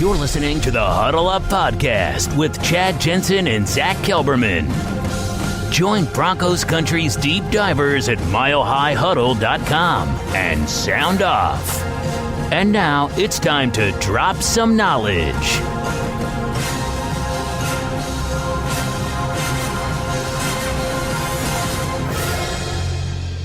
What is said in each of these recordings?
You're listening to the Huddle Up Podcast with Chad Jensen and Zack Kelberman. Join Broncos Country's deep divers at milehighhuddle.com and sound off. And now it's time to drop some knowledge.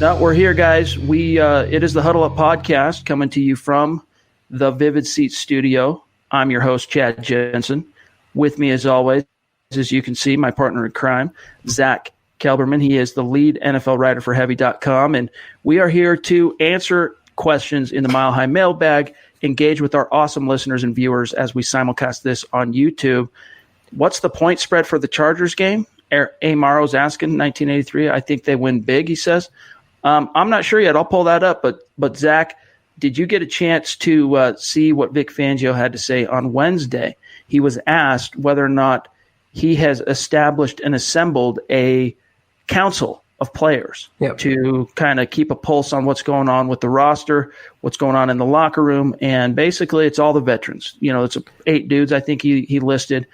Now we're here, guys. It is the Huddle Up Podcast coming to you from the Vivid Seats studio. I'm your host, Chad Jensen. With me, as always, as you can see, my partner in crime, Zack Kelberman. He is the lead NFL writer for Heavy.com, and we are here to answer questions in the Mile High Mailbag, engage with our awesome listeners and viewers as we simulcast this on YouTube. What's the point spread for the Chargers game? Amaro's asking, 1983. I think they win big, he says. I'm not sure yet. I'll pull that up. But Zack, did you get a chance to see what Vic Fangio had to say on Wednesday? He was asked whether or not he has established and assembled a council of players to kind of keep a pulse on what's going on with the roster, what's going on in the locker room, and basically it's all the veterans. You know, it's 8 dudes I think he listed.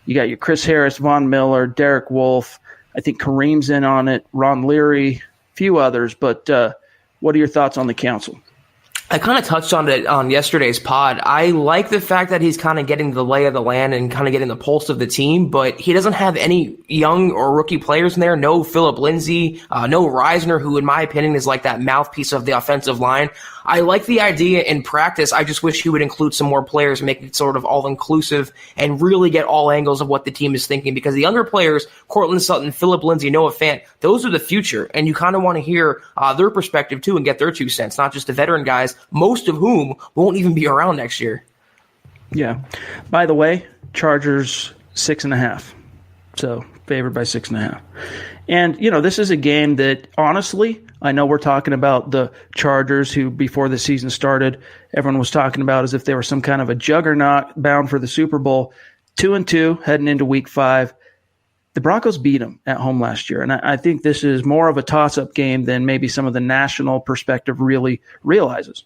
You got your Chris Harris, Von Miller, Derek Wolfe. I think Kareem's in on it, Ron Leary, a few others. But what are your thoughts on the council? I kind of touched on it on yesterday's pod. I like the fact that he's kind of getting the lay of the land and kind of getting the pulse of the team, but he doesn't have any young or rookie players in there. No Phillip Lindsay, no Reisner, who in my opinion is like that mouthpiece of the offensive line. I like the idea in practice. I just wish he would include some more players, make it sort of all-inclusive, and really get all angles of what the team is thinking. Because the younger players, Cortland Sutton, Phillip Lindsay, Noah Fant, those are the future. And you kind of want to hear their perspective, too, and get their 2 cents, not just the veteran guys, most of whom won't even be around next year. Yeah. By the way, Chargers 6.5. So favored by 6.5. And, you know, this is a game that, honestly, I know we're talking about the Chargers, who before the season started, everyone was talking about as if they were some kind of a juggernaut bound for the Super Bowl. 2-2 heading into Week 5. The Broncos beat them at home last year, and I think this is more of a toss-up game than maybe some of the national perspective really realizes.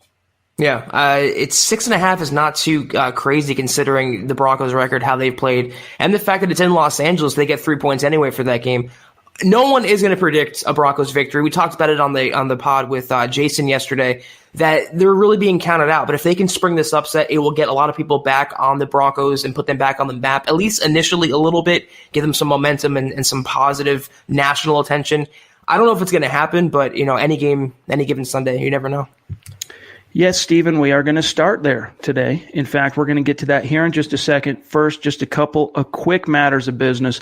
Yeah, it's 6.5 is not too crazy considering the Broncos' record, how they've played, and the fact that it's in Los Angeles. They get 3 points anyway for that game. No one is going to predict a Broncos victory. We talked about it on the pod with Jason yesterday, that they're really being counted out. But if they can spring this upset, it will get a lot of people back on the Broncos and put them back on the map, at least initially a little bit, give them some momentum and some positive national attention. I don't know if it's going to happen, but you know, any game, any given Sunday, you never know. Yes, Stephen, we are going to start there today. In fact, we're going to get to that here in just a second. First, just a couple of quick matters of business.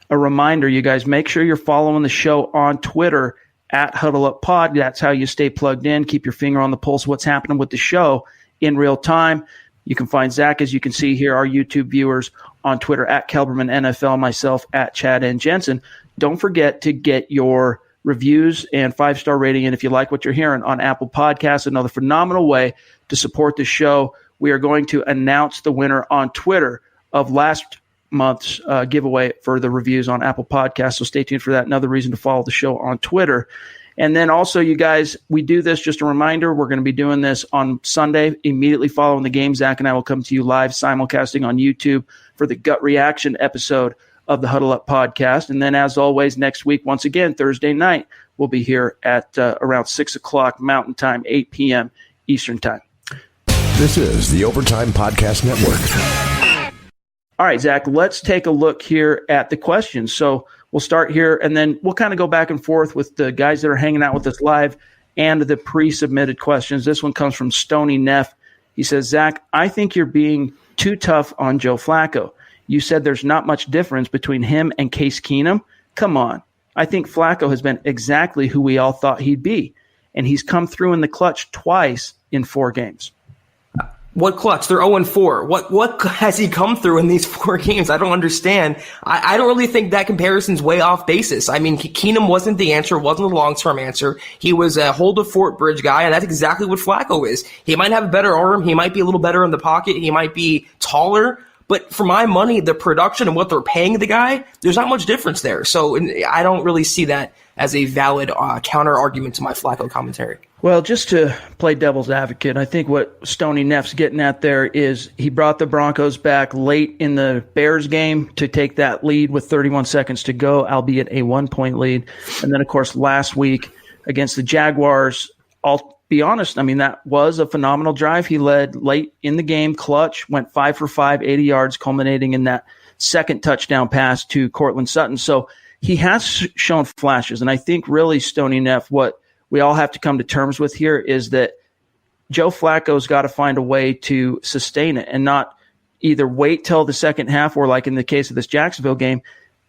A reminder, you guys, make sure you're following the show on Twitter at HuddleUpPod. That's how you stay plugged in. Keep your finger on the pulse of what's happening with the show in real time. You can find Zack, as you can see here, our YouTube viewers on Twitter at Kelberman NFL, myself at Chad and Jensen. Don't forget to get your reviews and 5-star rating. And if you like what you're hearing on Apple Podcasts, another phenomenal way to support the show. We are going to announce the winner on Twitter of last month's giveaway for the reviews on Apple Podcasts. So stay tuned for that. Another reason to follow the show on Twitter. And then also, you guys, we do this, just a reminder, we're going to be doing this on Sunday, immediately following the game. Zack and I will come to you live simulcasting on YouTube for the gut reaction episode of the Huddle Up Podcast. And then, as always, next week, once again, Thursday night, we'll be here at around 6 o'clock Mountain Time, 8 p.m. Eastern Time. This is the Overtime Podcast Network. All right, Zack, let's take a look here at the questions. So we'll start here, and then we'll kind of go back and forth with the guys that are hanging out with us live and the pre-submitted questions. This one comes from Stony Neff. He says, Zack, I think you're being too tough on Joe Flacco. You said there's not much difference between him and Case Keenum. Come on. I think Flacco has been exactly who we all thought he'd be, and he's come through in the clutch twice in 4 games. What clutch? They're 0-4. What has he come through in these 4 games? I don't understand. I don't really think that comparison's way off basis. I mean, Keenum wasn't the answer, wasn't the long-term answer. He was a hold of Fort Bridge guy, and that's exactly what Flacco is. He might have a better arm. He might be a little better in the pocket. He might be taller. But for my money, the production and what they're paying the guy, there's not much difference there. So I don't really see that as a valid counter-argument to my Flacco commentary. Well, just to play devil's advocate, I think what Stoney Neff's getting at there is he brought the Broncos back late in the Bears game to take that lead with 31 seconds to go, albeit a 1-point lead. And then, of course, last week against the Jaguars, I'll be honest, I mean, that was a phenomenal drive. He led late in the game, clutch, went 5 for 5, 80 yards, culminating in that second touchdown pass to Cortland Sutton. So he has shown flashes. And I think really, Stoney Neff, what we all have to come to terms with here is that Joe Flacco's got to find a way to sustain it and not either wait till the second half or, like in the case of this Jacksonville game,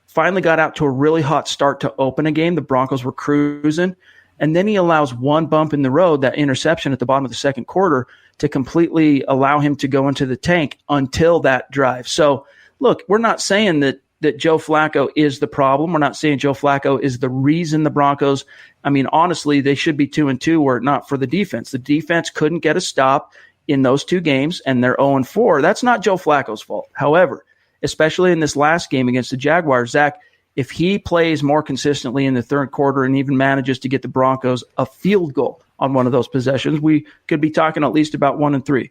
finally got out to a really hot start to open a game. The Broncos were cruising, and then he allows one bump in the road, that interception at the bottom of the second quarter, to completely allow him to go into the tank until that drive. So, look, we're not saying that Joe Flacco is the problem. We're not saying Joe Flacco is the reason the Broncos, I mean, honestly, they should be 2-2 were it not for the defense. The defense couldn't get a stop in those two games, and they're 0-4. That's not Joe Flacco's fault. However, especially in this last game against the Jaguars, Zach, if he plays more consistently in the third quarter and even manages to get the Broncos a field goal on one of those possessions, we could be talking at least about 1-3.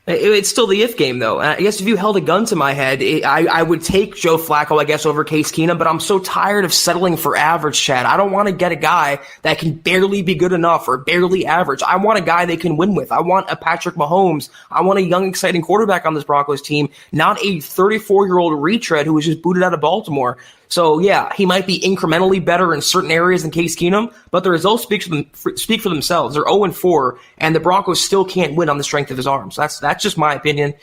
It's still the if game, though. I guess if you held a gun to my head, I would take Joe Flacco, I guess, over Case Keenum, but I'm so tired of settling for average, Chad. I don't want to get a guy that can barely be good enough or barely average. I want a guy they can win with. I want a Patrick Mahomes. I want a young, exciting quarterback on this Broncos team, not a 34-year-old retread who was just booted out of Baltimore. So, yeah, he might be incrementally better in certain areas than Case Keenum, but the results speak for themselves. They're 0-4, and the Broncos still can't win on the strength of his arms. That's just my opinion,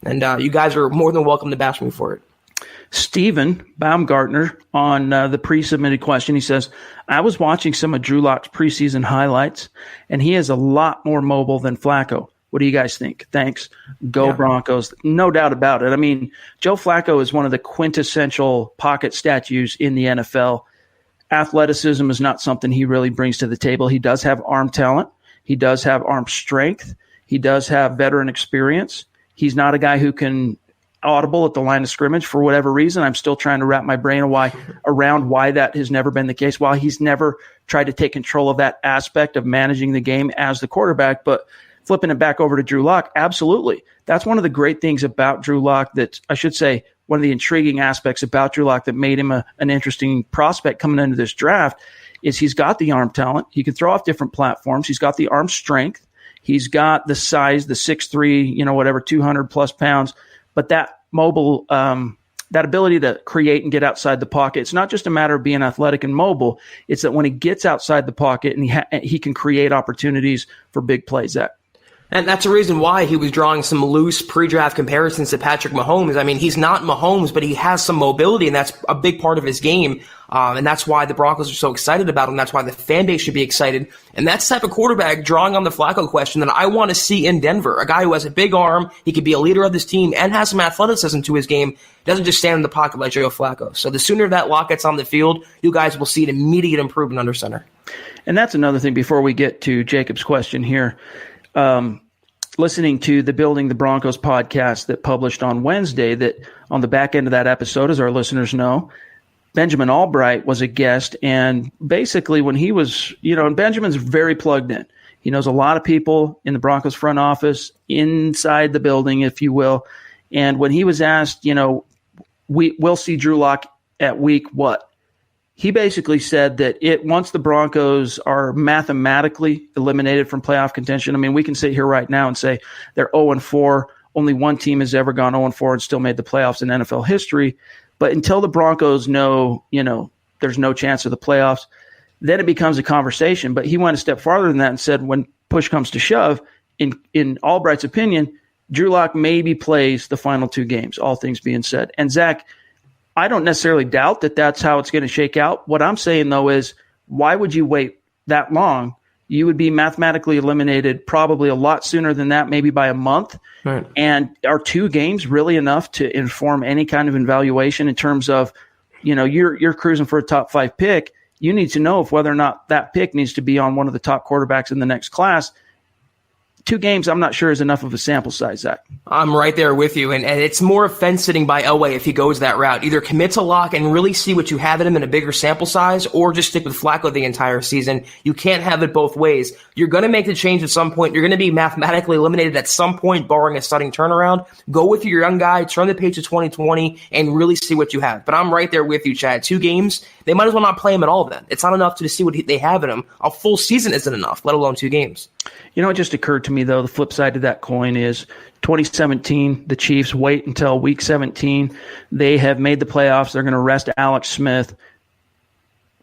and you guys are more than welcome to bash me for it. Stephen Baumgartner on the pre-submitted question, he says, I was watching some of Drew Lock's preseason highlights, and he is a lot more mobile than Flacco. What do you guys think? Thanks. Go Broncos. No doubt about it. I mean, Joe Flacco is one of the quintessential pocket statues in the NFL. Athleticism is not something he really brings to the table. He does have arm talent. He does have arm strength. He does have veteran experience. He's not a guy who can audible at the line of scrimmage for whatever reason. I'm still trying to wrap my brain around why that has never been the case. While he's never tried to take control of that aspect of managing the game as the quarterback, but flipping it back over to Drew Lock, absolutely. That's one of the great things about Drew Lock, that I should say one of the intriguing aspects about Drew Lock that made him an interesting prospect coming into this draft is he's got the arm talent. He can throw off different platforms. He's got the arm strength. He's got the size, the 6'3", whatever, 200 plus pounds. But that mobile, that ability to create and get outside the pocket, it's not just a matter of being athletic and mobile. It's that when he gets outside the pocket and he can create opportunities for big plays. Zach. And that's the reason why he was drawing some loose pre-draft comparisons to Patrick Mahomes. I mean, he's not Mahomes, but he has some mobility, and that's a big part of his game. And that's why the Broncos are so excited about him. That's why the fan base should be excited. And that's the type of quarterback, drawing on the Flacco question, that I want to see in Denver. A guy who has a big arm, he could be a leader of this team, and has some athleticism to his game. Doesn't just stand in the pocket like Joe Flacco. So the sooner that Lock gets on the field, you guys will see an immediate improvement under center. And that's another thing before we get to Jacob's question here. Listening to the Building the Broncos podcast that published on Wednesday, that on the back end of that episode, as our listeners know, Benjamin Albright was a guest. And basically when he was, and Benjamin's very plugged in. He knows a lot of people in the Broncos front office, inside the building, if you will. And when he was asked, we'll see Drew Lock at week what? He basically said that once the Broncos are mathematically eliminated from playoff contention, I mean, we can sit here right now and say they're 0-4. Only one team has ever gone 0-4 and still made the playoffs in NFL history. But until the Broncos know, there's no chance of the playoffs, then it becomes a conversation. But he went a step farther than that and said when push comes to shove, in Albright's opinion, Drew Lock maybe plays the final two games, all things being said. And Zach, I don't necessarily doubt that that's how it's going to shake out. What I'm saying, though, is why would you wait that long? You would be mathematically eliminated probably a lot sooner than that, maybe by a month. Right. And are two games really enough to inform any kind of evaluation in terms of, you're cruising for a top 5 pick. You need to know if whether or not that pick needs to be on one of the top quarterbacks in the next class. 2 games, I'm not sure is enough of a sample size, Zach. I'm right there with you, and it's more fence sitting by Elway if he goes that route. Either commit to Locke and really see what you have in him in a bigger sample size, or just stick with Flacco the entire season. You can't have it both ways. You're going to make the change at some point. You're going to be mathematically eliminated at some point, barring a sudden turnaround. Go with your young guy, turn the page to 2020, and really see what you have. But I'm right there with you, Chad. 2 games, they might as well not play him at all then. It's not enough to see what they have in him. A full season isn't enough, let alone 2 games. You know, it just occurred to me, though, the flip side of that coin is 2017, the Chiefs wait until week 17. They have made the playoffs. They're going to rest Alex Smith.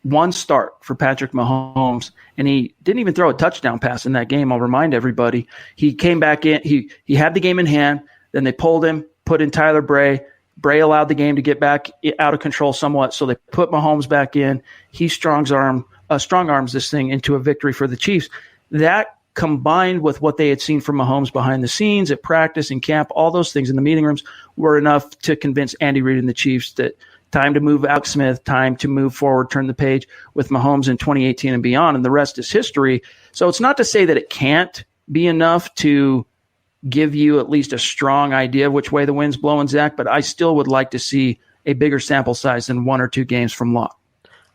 1 start for Patrick Mahomes, and he didn't even throw a touchdown pass in that game. I'll remind everybody. He came back in. He had the game in hand. Then they pulled him, put in Tyler Bray. Bray allowed the game to get back out of control somewhat, so they put Mahomes back in. He strong arms this thing into a victory for the Chiefs. That combined with what they had seen from Mahomes behind the scenes at practice, in camp, all those things in the meeting rooms were enough to convince Andy Reid and the Chiefs that time to move Alex Smith, time to move forward, turn the page with Mahomes in 2018 and beyond, and the rest is history. So it's not to say that it can't be enough to give you at least a strong idea of which way the wind's blowing, Zach, but I still would like to see a bigger sample size than 1 or 2 games from Locke.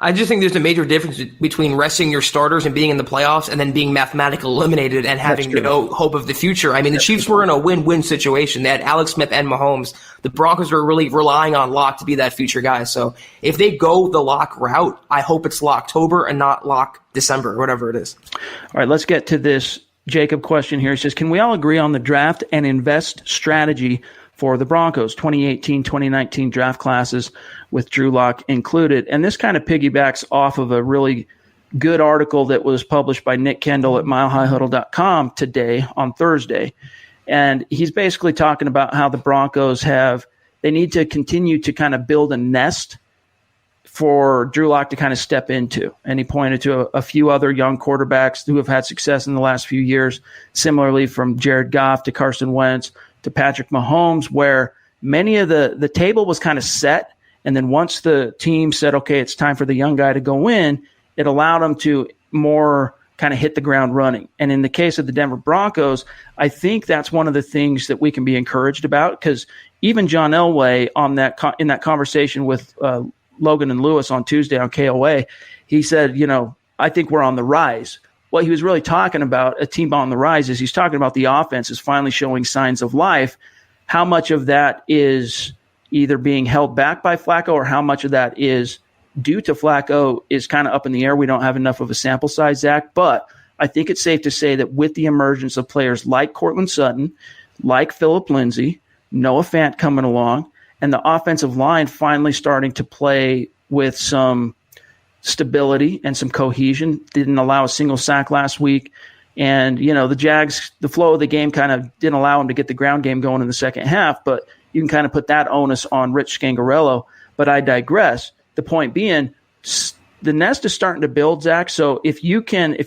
I just think there's a major difference between resting your starters and being in the playoffs and then being mathematically eliminated and having no hope of the future. I mean, the Chiefs were in a win-win situation. They had Alex Smith and Mahomes. The Broncos are really relying on Locke to be that future guy. So if they go the Locke route, I hope it's Locktober and not Locke December, or whatever it is. All right, let's get to this Jacob question here. He says, can we all agree on the draft and invest strategy for the Broncos, 2018-2019 draft classes with Drew Lock included? And this kind of piggybacks off of a really good article that was published by Nick Kendall at milehighhuddle.com today on Thursday. And he's basically talking about how the Broncos they need to continue to kind of build a nest for Drew Lock to kind of step into. And he pointed to a few other young quarterbacks who have had success in the last few years, similarly from Jared Goff to Carson Wentz to Patrick Mahomes, where many of the table was kind of set. And then once the team said, okay, it's time for the young guy to go in, it allowed him to more kind of hit the ground running. And in the case of the Denver Broncos, I think that's one of the things that we can be encouraged about, because even John Elway in that conversation with Logan and Lewis on Tuesday on KOA, he said, I think we're on the rise. What he was really talking about, a team on the rise, is he's talking about the offense is finally showing signs of life. How much of that is either being held back by Flacco or how much of that is due to Flacco is kind of up in the air. We don't have enough of a sample size, Zach, but I think it's safe to say that with the emergence of players like Cortland Sutton, like Phillip Lindsay, Noah Fant coming along, and the offensive line finally starting to play with some stability and some cohesion. Didn't allow a single sack last week. And, the Jags, the flow of the game kind of didn't allow them to get the ground game going in the second half, but you can kind of put that onus on Rich Scangarello. But I digress. The point being, the nest is starting to build, Zach. So if you're John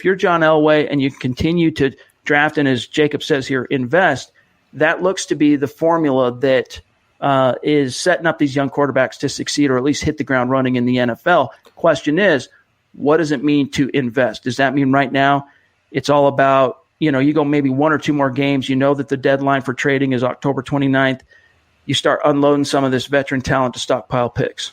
Elway and you continue to draft and, as Jacob says here, invest, that looks to be the formula that is setting up these young quarterbacks to succeed or at least hit the ground running in the NFL. Question is, what does it mean to invest? Does that mean right now it's all about, you go maybe 1 or 2 more games, that the deadline for trading is October 29th. You start unloading some of this veteran talent to stockpile picks?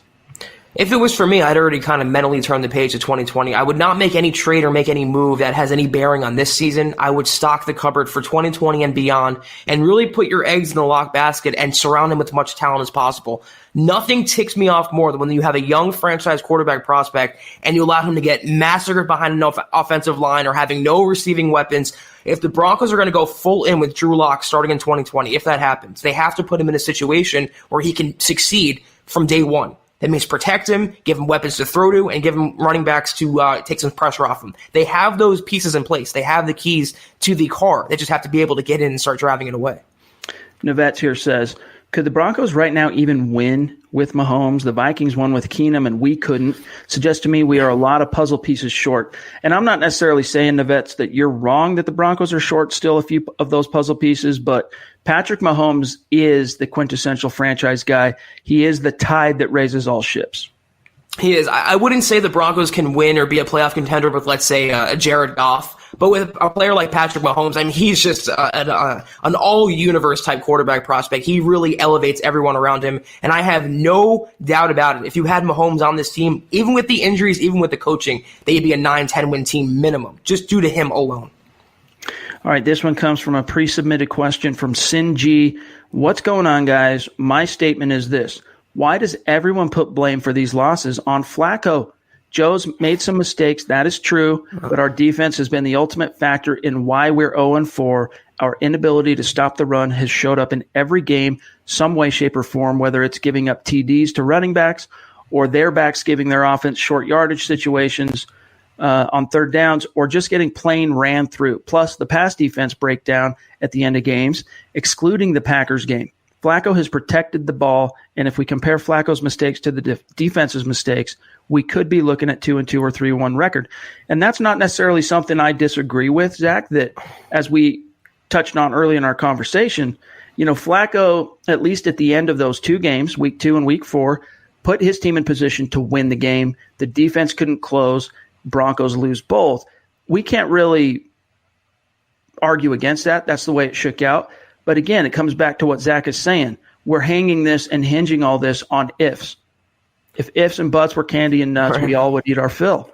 If it was for me, I'd already kind of mentally turned the page to 2020. I would not make any trade or make any move that has any bearing on this season. I would stock the cupboard for 2020 and beyond and really put your eggs in the lock basket and surround them with as much talent as possible. Nothing ticks me off more than when you have a young franchise quarterback prospect and you allow him to get massacred behind an offensive line or having no receiving weapons. If the Broncos are going to go full in with Drew Lock starting in 2020, if that happens, they have to put him in a situation where he can succeed from day one. That means protect him, give him weapons to throw to, and give him running backs to take some pressure off him. They have those pieces in place. They have the keys to the car. They just have to be able to get in and start driving it away. Navets here says, could the Broncos right now even win with Mahomes? The Vikings won with Keenum and we couldn't. Suggests to me we are a lot of puzzle pieces short. And I'm not necessarily saying, Navets, that you're wrong that the Broncos are short still a few of those puzzle pieces, but Patrick Mahomes is the quintessential franchise guy. He is the tide that raises all ships. He is. I wouldn't say the Broncos can win or be a playoff contender with, let's say, a Jared Goff But with a player like Patrick Mahomes, I mean, he's just an all-universe type quarterback prospect. He really elevates everyone around him, and I have no doubt about it. If you had Mahomes on this team, even with the injuries, even with the coaching, they'd be a 9-10 win team minimum, just due to him alone. All right, this one comes from a pre-submitted question from Sin G. What's going on, guys? My statement is this. Why does everyone put blame for these losses on Flacco? Joe's made some mistakes, that is true, but our defense has been the ultimate factor in why we're 0-4. Our inability to stop the run has showed up in every game, some way, shape, or form, whether it's giving up TDs to running backs or their backs giving their offense short yardage situations on third downs, or just getting plain ran through. Plus, the pass defense breakdown at the end of games, excluding the Packers game. Flacco has protected the ball, and if we compare Flacco's mistakes to the defense's mistakes, we could be looking at 2-2 or 3-1 record. And that's not necessarily something I disagree with, Zach, that as we touched on early in our conversation, Flacco, at least at the end of those two games, week 2 and week 4, put his team in position to win the game. The defense couldn't close. Broncos lose both. We can't really argue against that. That's the way it shook out. But again, it comes back to what Zach is saying. We're hanging this and hinging all this on ifs. If ifs and buts were candy and nuts, we all would eat our fill.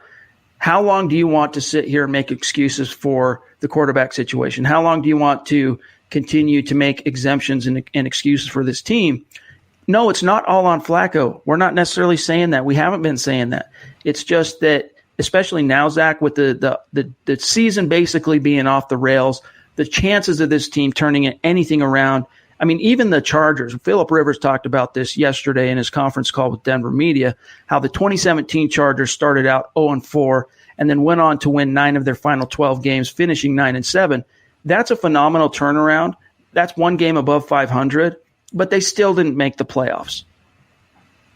How long do you want to sit here and make excuses for the quarterback situation? How long do you want to continue to make exemptions and excuses for this team? No, it's not all on Flacco. We're not necessarily saying that. We haven't been saying that. It's just that, especially now, Zach, with the season basically being off the rails, the chances of this team turning anything around, I mean, even the Chargers, Phillip Rivers talked about this yesterday in his conference call with Denver media, how the 2017 Chargers started out 0-4 and then went on to win 9 of their final 12 games, finishing 9-7. That's a phenomenal turnaround. That's one game above 500, but they still didn't make the playoffs.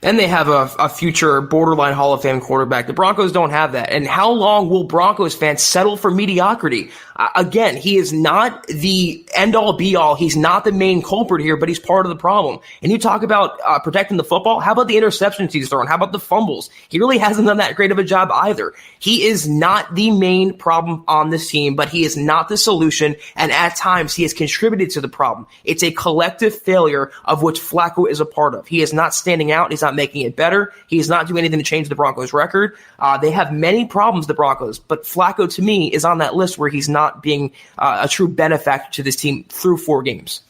And they have a future borderline Hall of Fame quarterback. The Broncos don't have that. And how long will Broncos fans settle for mediocrity? Again, he is not the end-all, be-all. He's not the main culprit here, but he's part of the problem. And you talk about protecting the football. How about the interceptions he's thrown? How about the fumbles? He really hasn't done that great of a job either. He is not the main problem on this team, but he is not the solution. And at times, he has contributed to the problem. It's a collective failure of which Flacco is a part of. He is not standing out. He's not making it better. He is not doing anything to change the Broncos' record. They have many problems, the Broncos, but Flacco, to me, is on that list where he's not being a true benefactor to this team through 4 games.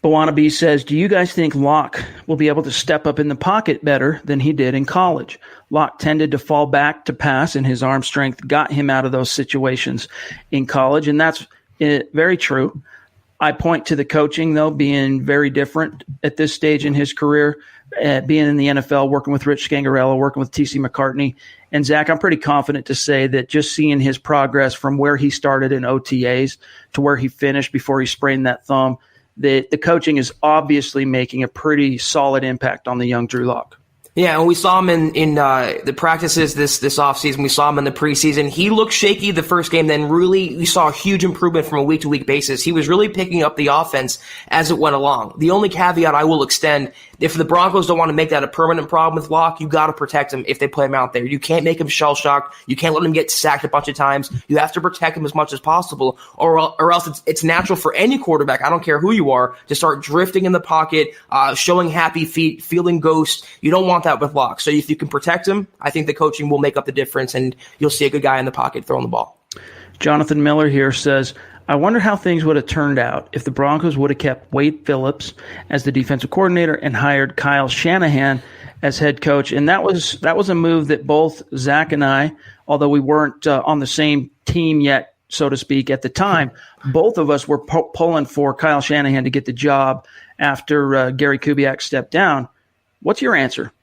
Bawanabe says, do you guys think Locke will be able to step up in the pocket better than he did in college? Locke tended to fall back to pass, and his arm strength got him out of those situations in college, and that's very true. I point to the coaching, though, being very different at this stage in his career, being in the NFL, working with Rich Scangarello, working with T.C. McCartney. And, Zach, I'm pretty confident to say that just seeing his progress from where he started in OTAs to where he finished before he sprained that thumb, the coaching is obviously making a pretty solid impact on the young Drew Lock. Yeah, and we saw him in the practices this offseason. We saw him in the preseason. He looked shaky the first game, then really we saw a huge improvement from a week-to-week basis. He was really picking up the offense as it went along. The only caveat I will extend, if the Broncos don't want to make that a permanent problem with Locke, you got to protect him if they play him out there. You can't make him shell-shocked. You can't let him get sacked a bunch of times. You have to protect him as much as possible, or else it's natural for any quarterback, I don't care who you are, to start drifting in the pocket, showing happy feet, feeling ghost. You don't want that with Locke. So if you can protect him, I think the coaching will make up the difference, and you'll see a good guy in the pocket throwing the ball. Jonathan Miller here says, I wonder how things would have turned out if the Broncos would have kept Wade Phillips as the defensive coordinator and hired Kyle Shanahan as head coach. And that was a move that both Zach and I, although we weren't on the same team yet, so to speak, at the time, both of us were pulling for Kyle Shanahan to get the job after Gary Kubiak stepped down. What's your answer?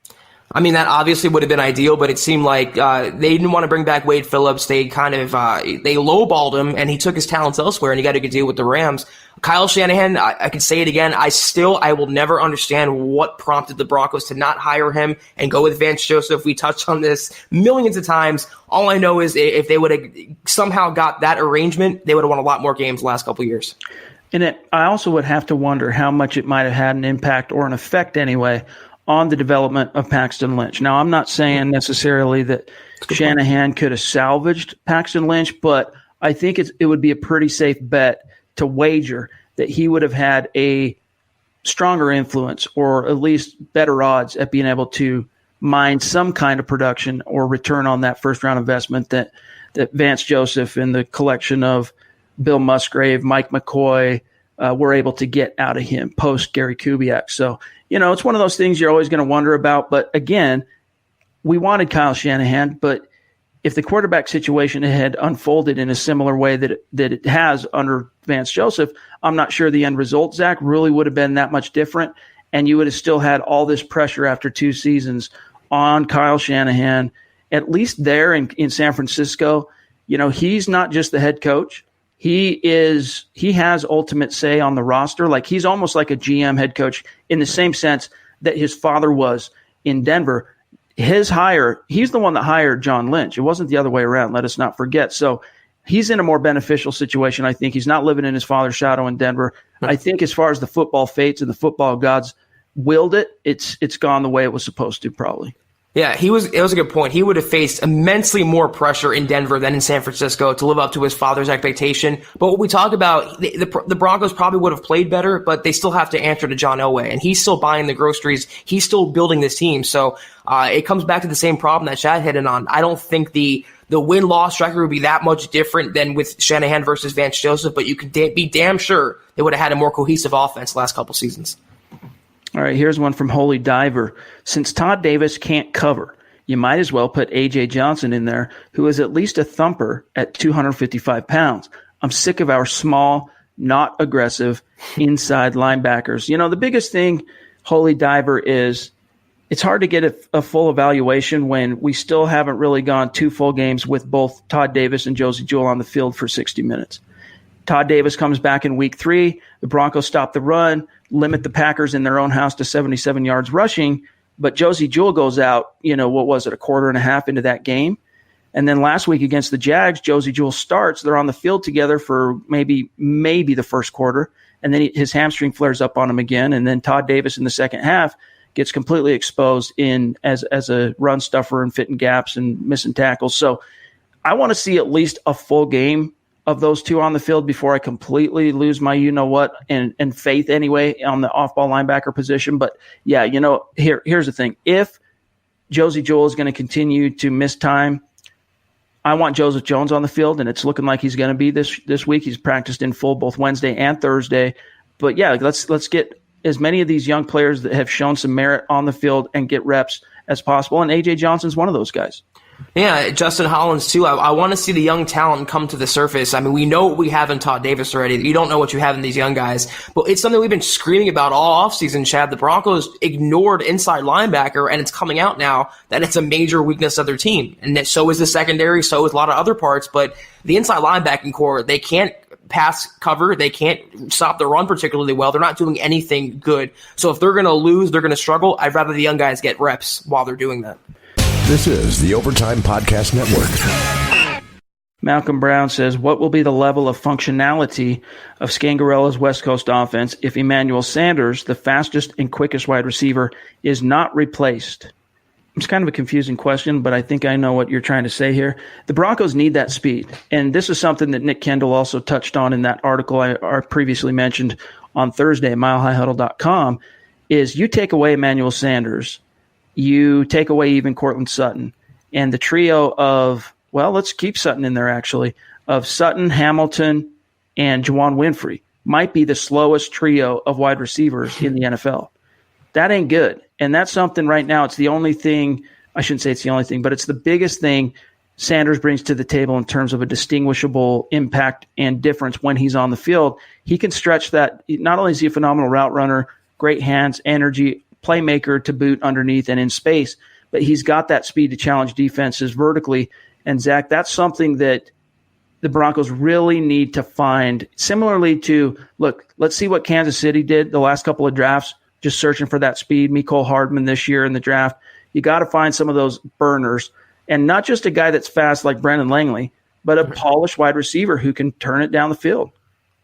I mean, that obviously would have been ideal, but it seemed like they didn't want to bring back Wade Phillips. They kind of they lowballed him, and he took his talents elsewhere, and he got to deal with the Rams. Kyle Shanahan, I can say it again, I will never understand what prompted the Broncos to not hire him and go with Vance Joseph. We touched on this millions of times. All I know is if they would have somehow got that arrangement, they would have won a lot more games the last couple of years. And I also would have to wonder how much it might have had an impact or an effect anyway on the development of Paxton Lynch. Now, I'm not saying necessarily that Shanahan could have salvaged Paxton Lynch, but I think it would be a pretty safe bet to wager that he would have had a stronger influence or at least better odds at being able to mine some kind of production or return on that first-round investment that Vance Joseph and the collection of Bill Musgrave, Mike McCoy were able to get out of him post Gary Kubiak. So, it's one of those things you're always going to wonder about. But again, we wanted Kyle Shanahan, but if the quarterback situation had unfolded in a similar way that it has under Vance Joseph, I'm not sure the end result, Zach, really would have been that much different. And you would have still had all this pressure after 2 seasons on Kyle Shanahan, at least there in San Francisco. He's not just the head coach. He has ultimate say on the roster. Like, he's almost like a GM head coach in the same sense that his father was in Denver. He's the one that hired John Lynch. It wasn't the other way around. Let us not forget. So he's in a more beneficial situation. I think he's not living in his father's shadow in Denver. I think as far as the football fates and the football gods willed it, it's gone the way it was supposed to, probably. Yeah, it was a good point. He would have faced immensely more pressure in Denver than in San Francisco to live up to his father's expectation. But what we talk about, the Broncos probably would have played better, but they still have to answer to John Elway, and he's still buying the groceries. He's still building this team. So it comes back to the same problem that Chad hit on. I don't think the win-loss record would be that much different than with Shanahan versus Vance Joseph, but you can be damn sure they would have had a more cohesive offense the last couple seasons. All right, here's one from Holy Diver. Since Todd Davis can't cover, you might as well put A.J. Johnson in there, who is at least a thumper at 255 pounds. I'm sick of our small, not aggressive inside linebackers. The biggest thing, Holy Diver, is it's hard to get a full evaluation when we still haven't really gone 2 full games with both Todd Davis and Josie Jewell on the field for 60 minutes. Todd Davis comes back in week 3. The Broncos stop the run, limit the Packers in their own house to 77 yards rushing. But Josie Jewell goes out, what was it, a quarter and a half into that game? And then last week against the Jags, Josie Jewell starts. They're on the field together for maybe the first quarter. And then his hamstring flares up on him again. And then Todd Davis in the second half gets completely exposed as a run stuffer and fitting gaps and missing tackles. So I want to see at least a full game of those two on the field before I completely lose my and faith anyway on the off-ball linebacker position. But yeah, here's the thing. If Josie Jewell is going to continue to miss time, I want Joseph Jones on the field, and it's looking like he's going to be this week. He's practiced in full both Wednesday and Thursday. But yeah, let's get as many of these young players that have shown some merit on the field and get reps as possible. And A.J. Johnson's one of those guys. Yeah, Justin Hollins, too. I want to see the young talent come to the surface. I mean, we know what we have in Todd Davis already. You don't know what you have in these young guys. But it's something we've been screaming about all offseason, Chad. The Broncos ignored inside linebacker, and it's coming out now that it's a major weakness of their team. And so is the secondary, so is a lot of other parts. But the inside linebacking core, they can't pass cover. They can't stop the run particularly well. They're not doing anything good. So if they're going to lose, they're going to struggle. I'd rather the young guys get reps while they're doing that. This is the Overtime Podcast Network. Malcolm Brown says, what will be the level of functionality of Scangarella's West Coast offense if Emmanuel Sanders, the fastest and quickest wide receiver, is not replaced? It's kind of a confusing question, but I think I know what you're trying to say here. The Broncos need that speed, and this is something that Nick Kendall also touched on in that article I previously mentioned on Thursday at milehighhuddle.com, is you take away Emmanuel Sanders, you take away even Cortland Sutton, and the trio of, well, let's keep Sutton in there actually, of Sutton, Hamilton, and Juwan Winfrey might be the slowest trio of wide receivers in the NFL. That ain't good. And that's something right now, it's the only thing, I shouldn't say it's the only thing, but it's the biggest thing Sanders brings to the table in terms of a distinguishable impact and difference when he's on the field. He can stretch that. Not only is he a phenomenal route runner, great hands, energy, playmaker to boot underneath and in space, but he's got that speed to challenge defenses vertically. And Zach, that's something that the Broncos really need to find. Similarly to, look, let's see what Kansas City did the last couple of drafts, just searching for that speed. Mecole Hardman this year in the draft. You got to find some of those burners, and not just a guy that's fast like Brandon Langley, but a polished wide receiver who can turn it down the field.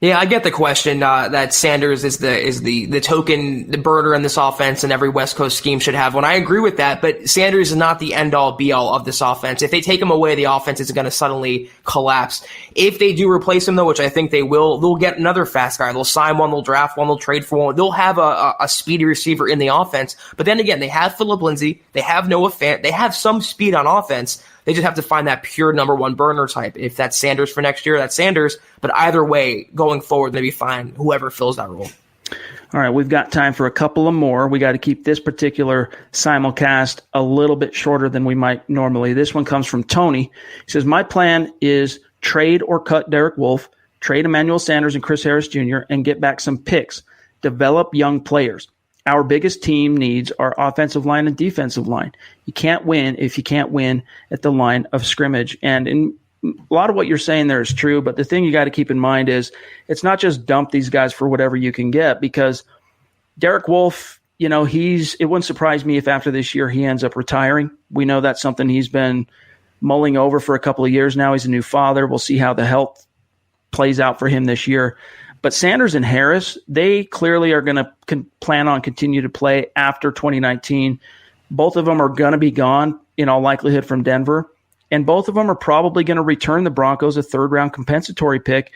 Yeah, I get the question that Sanders is the token, the burner in this offense, and every West Coast scheme should have one. I agree with that, but Sanders is not the end-all, be-all of this offense. If they take him away, the offense is going to suddenly collapse. If they do replace him, though, which I think they will, they'll get another fast guy. They'll sign one, they'll draft one, they'll trade for one. They'll have a speedy receiver in the offense. But then again, they have Phillip Lindsay, they have Noah Fant, they have some speed on offense. They just have to find that pure number one burner type. If that's Sanders for next year, that's Sanders. But either way, going forward, they'll be fine, whoever fills that role. All right, we've got time for a couple of more. We got to keep this particular simulcast a little bit shorter than we might normally. This one comes from Tony. He says, my plan is trade or cut Derek Wolfe, trade Emmanuel Sanders and Chris Harris Jr., and get back some picks. Develop young players. Our biggest team needs are offensive line and defensive line. You can't win if you can't win at the line of scrimmage. And a lot of what you're saying there is true, but the thing you got to keep in mind is it's not just dump these guys for whatever you can get, because Derek Wolfe, it wouldn't surprise me if after this year he ends up retiring. We know that's something he's been mulling over for a couple of years now. He's a new father. We'll see how the health plays out for him this year. But Sanders and Harris, they clearly are going to plan on continue to play after 2019. Both of them are going to be gone in all likelihood from Denver. And both of them are probably going to return the Broncos a third-round compensatory pick,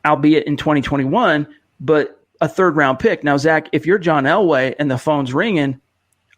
albeit in 2021, but a third-round pick. Now, Zach, if you're John Elway and the phone's ringing,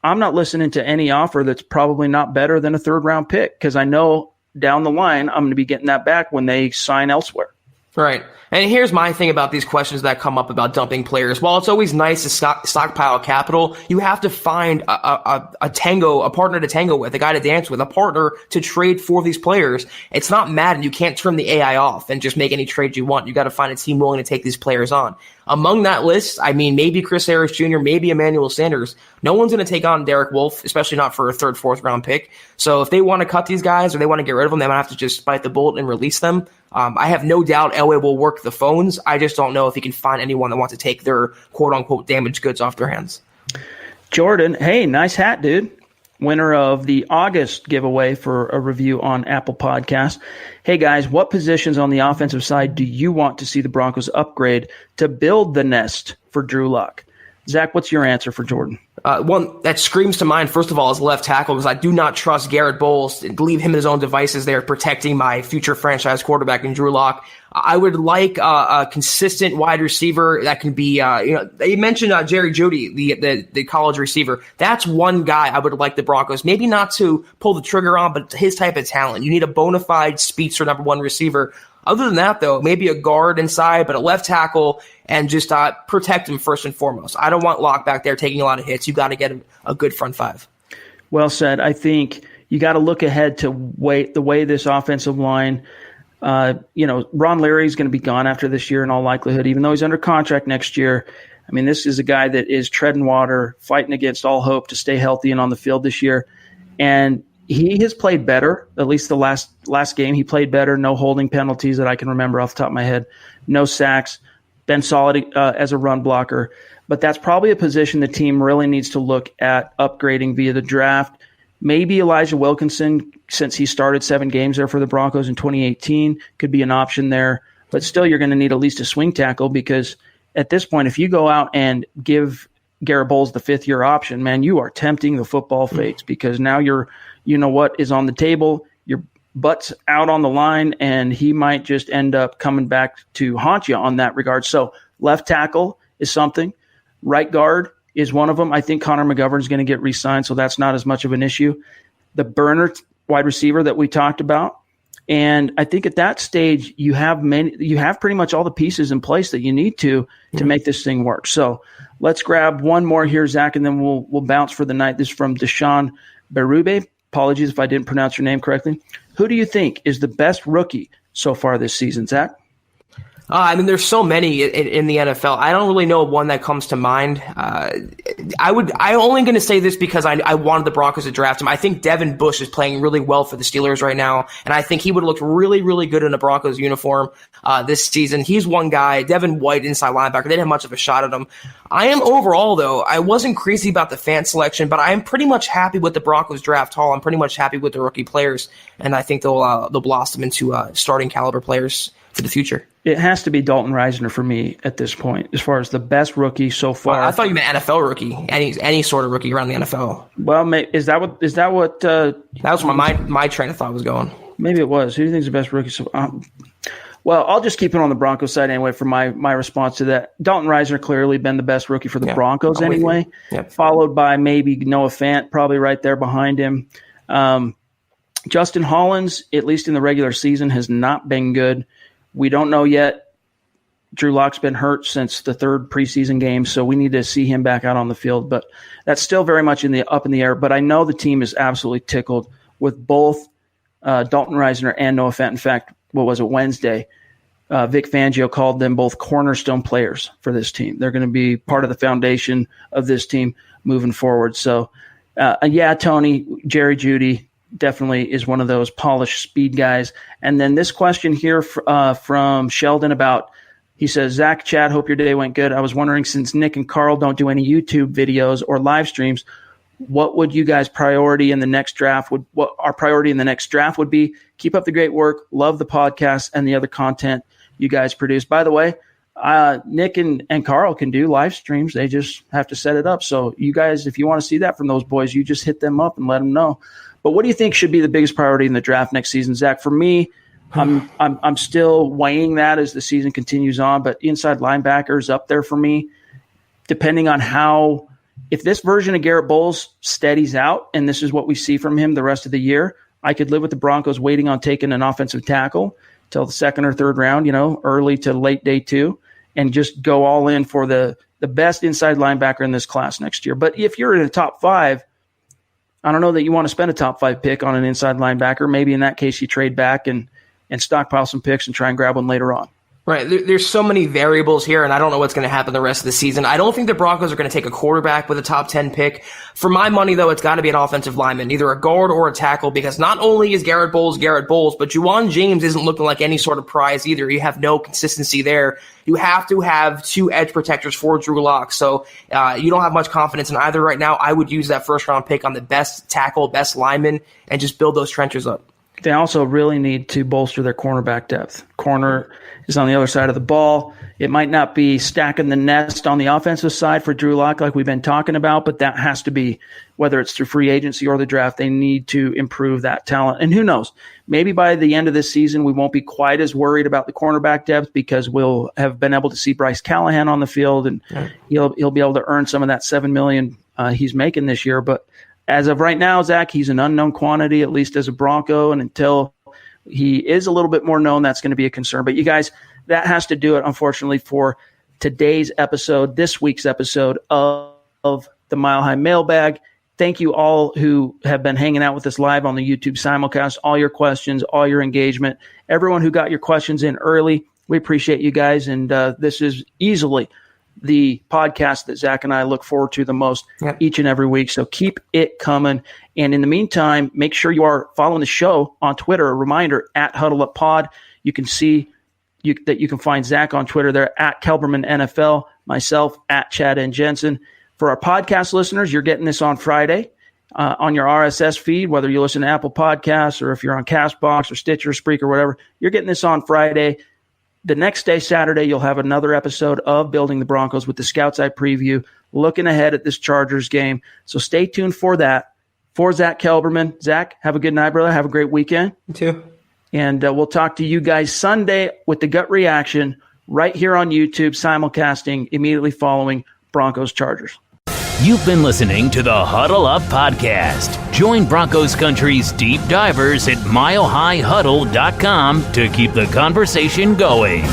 I'm not listening to any offer that's probably not better than a third-round pick, because I know down the line I'm going to be getting that back when they sign elsewhere. Right. And here's my thing about these questions that come up about dumping players. While it's always nice to stockpile capital, you have to find a partner to tango with, a guy to dance with, a partner to trade for these players. It's not Madden. You can't turn the AI off and just make any trades you want. You got to find a team willing to take these players on. Among that list, maybe Chris Harris Jr., maybe Emmanuel Sanders. No one's going to take on Derek Wolfe, especially not for a third, fourth round pick. So if they want to cut these guys or they want to get rid of them, they might have to just bite the bullet and release them. I have no doubt Elway will work the phones. I just don't know if he can find anyone that wants to take their quote-unquote damaged goods off their hands. Jordan, hey, nice hat, dude. Winner of the August giveaway for a review on Apple Podcasts. Hey, guys, what positions on the offensive side do you want to see the Broncos upgrade to build the nest for Drew Lock? Zach, what's your answer for Jordan? One that screams to mind, first of all, is left tackle, because I do not trust Garrett Bowles to leave him in his own devices there, protecting my future franchise quarterback in Drew Lock. I would like a consistent wide receiver that can be, you mentioned Jerry Jeudy, the college receiver. That's one guy I would like the Broncos, maybe not to pull the trigger on, but his type of talent. You need a bona fide speedster number one receiver. Other than that, though, maybe a guard inside, but a left tackle, and just protect him first and foremost. I don't want Locke back there taking a lot of hits. You got to get a good front five. Well said. I think you got to look ahead to the way this offensive line. Ron Leary is going to be gone after this year in all likelihood, even though he's under contract next year. I mean, this is a guy that is treading water, fighting against all hope to stay healthy and on the field this year. And he has played better, at least the last game. He played better. No holding penalties that I can remember off the top of my head. No sacks. Been solid as a run blocker. But that's probably a position the team really needs to look at upgrading via the draft. Maybe Elijah Wilkinson, since he started 7 games there for the Broncos in 2018, could be an option there. But still, you're going to need at least a swing tackle, because at this point, if you go out and give Garrett Bowles the 5th-year option, man, you are tempting the football fates, because now what is on the table, your butt's out on the line, and he might just end up coming back to haunt you on that regard. So left tackle is something. Right guard is one of them. I think Connor McGovern's going to get re-signed, so that's not as much of an issue. The burner wide receiver that we talked about. And I think at that stage, you have pretty much all the pieces in place that you need to make this thing work. So let's grab one more here, Zach, and then we'll bounce for the night. This is from Deshaun Berube. Apologies if I didn't pronounce your name correctly. Who do you think is the best rookie so far this season, Zach? There's so many in the NFL. I don't really know one that comes to mind. I'm only going to say this because I wanted the Broncos to draft him. I think Devin Bush is playing really well for the Steelers right now, and I think he would have looked really, really good in a Broncos uniform this season. He's one guy. Devin White, inside linebacker. They didn't have much of a shot at him. I am overall, though, I wasn't crazy about the fan selection, but I am pretty much happy with the Broncos draft haul. I'm pretty much happy with the rookie players, and I think they'll blossom into starting caliber players for the future. It has to be Dalton Risner for me at this point, as far as the best rookie so far. Well, I thought you meant NFL rookie, any sort of rookie around the NFL. Well, is that what? That was where my train of thought was going. Maybe it was. Who do you think is the best rookie? So, well, I'll just keep it on the Broncos side anyway for my response to that. Dalton Risner clearly been the best rookie for the Broncos anyway, followed by maybe Noah Fant, probably right there behind him. Justin Hollins, at least in the regular season, has not been good. We don't know yet. Drew Lock's been hurt since the third preseason game, so we need to see him back out on the field. But that's still very much up in the air. But I know the team is absolutely tickled with both Dalton Risner and Noah Fant. In fact, what was it, Wednesday? Vic Fangio called them both cornerstone players for this team. They're going to be part of the foundation of this team moving forward. So, Tony, Jerry Jeudy definitely is one of those polished speed guys. And then this question here from Sheldon he says, Zach, Chad, hope your day went good. I was wondering, since Nick and Carl don't do any YouTube videos or live streams, what would you guys priority in the next draft? What our priority in the next draft would be? Keep up the great work. Love the podcast and the other content you guys produce. By the way, Nick and Carl can do live streams. They just have to set it up. So you guys, if you want to see that from those boys, you just hit them up and let them know. But what do you think should be the biggest priority in the draft next season, Zach? For me, I'm still weighing that as the season continues on. But inside linebacker is up there for me, depending on how. If this version of Garrett Bowles steadies out, and this is what we see from him the rest of the year, I could live with the Broncos waiting on taking an offensive tackle till the second or third round, early to late day 2, and just go all in for the best inside linebacker in this class next year. But if you're in the top 5, I don't know that you want to spend a top 5 pick on an inside linebacker. Maybe in that case you trade back and stockpile some picks and try and grab one later on. Right. There's so many variables here, and I don't know what's going to happen the rest of the season. I don't think the Broncos are going to take a quarterback with a top 10 pick. For my money, though, it's got to be an offensive lineman, either a guard or a tackle, because not only is Garrett Bowles, but Juwan James isn't looking like any sort of prize either. You have no consistency there. You have to have 2 edge protectors for Drew Lock. So you don't have much confidence in either right now. I would use that first-round pick on the best tackle, best lineman, and just build those trenches up. They also really need to bolster their cornerback depth. Corner is on the other side of the ball. It might not be stacking the nest on the offensive side for Drew Lock like we've been talking about, but that has to be, whether it's through free agency or the draft, they need to improve that talent. And who knows, maybe by the end of this season, we won't be quite as worried about the cornerback depth because we'll have been able to see Bryce Callahan on the field, and he'll be able to earn some of that $7 million he's making this year. But as of right now, Zach, he's an unknown quantity, at least as a Bronco, and until he is a little bit more known, that's going to be a concern. But you guys, that has to do it, unfortunately, for today's episode, this week's episode of the Mile High Mailbag. Thank you all who have been hanging out with us live on the YouTube simulcast, all your questions, all your engagement, everyone who got your questions in early. We appreciate you guys, and this is easily the podcast that Zach and I look forward to the most each and every week. So keep it coming. And in the meantime, make sure you are following the show on Twitter. A reminder, at HuddleUpPod. You can see that you can find Zach on Twitter there, at Kelberman NFL, myself, at Chad and Jensen. For our podcast listeners, you're getting this on Friday on your RSS feed, whether you listen to Apple Podcasts or if you're on CastBox or Stitcher, Spreaker, whatever. You're getting this on Friday. The next day, Saturday, you'll have another episode of Building the Broncos with the Scouts Eye preview, looking ahead at this Chargers game. So stay tuned for that. For Zach Kelberman, Zach, have a good night, brother. Have a great weekend. You too. And we'll talk to you guys Sunday with the gut reaction right here on YouTube, simulcasting immediately following Broncos Chargers. You've been listening to the Huddle Up Podcast. Join Broncos Country's deep divers at milehighhuddle.com to keep the conversation going.